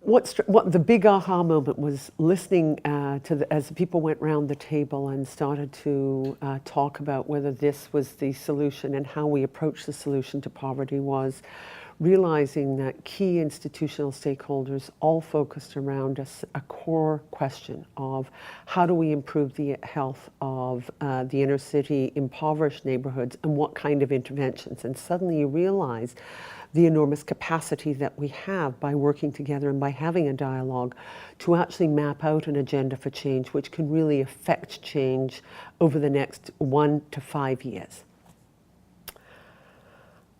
What the big aha moment was listening as people went round the table and started to talk about whether this was the solution and how we approach the solution to poverty, was realizing that key institutional stakeholders all focused around a core question of how do we improve the health of the inner city impoverished neighborhoods, and what kind of interventions. And suddenly you realize the enormous capacity that we have by working together and by having a dialogue to actually map out an agenda for change which can really affect change over the next 1 to 5 years.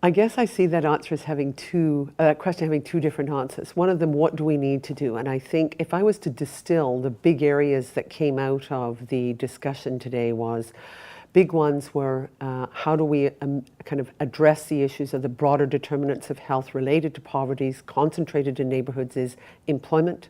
I guess I see that answer as having question having two different answers. One of them, what do we need to do? And I think if I was to distill the big areas that came out of the discussion today, big ones were how do we kind of address the issues of the broader determinants of health related to poverty concentrated in neighborhoods, is employment,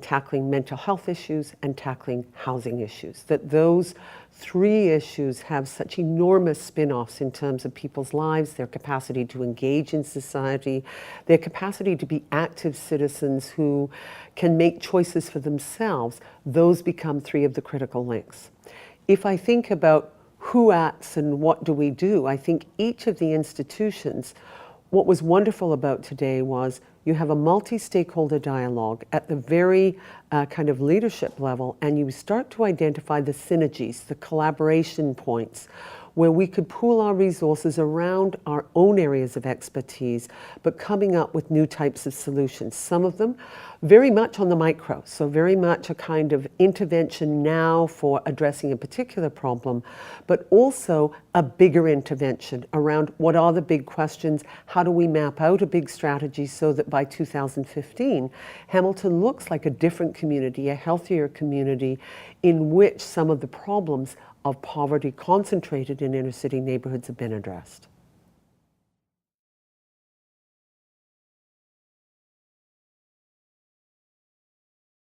tackling mental health issues, and tackling housing issues. That those three issues have such enormous spin-offs in terms of people's lives, their capacity to engage in society, their capacity to be active citizens who can make choices for themselves. Those become three of the critical links. If I think about who acts and what do we do, I think each of the institutions, what was wonderful about today was you have a multi-stakeholder dialogue at the very kind of leadership level, and you start to identify the synergies, the collaboration points, where we could pool our resources around our own areas of expertise, but coming up with new types of solutions. Some of them very much on the micro, so very much a kind of intervention now for addressing a particular problem, but also a bigger intervention around what are the big questions, how do we map out a big strategy so that by 2015, Hamilton looks like a different community, a healthier community in which some of the problems of poverty concentrated in inner city neighborhoods have been addressed.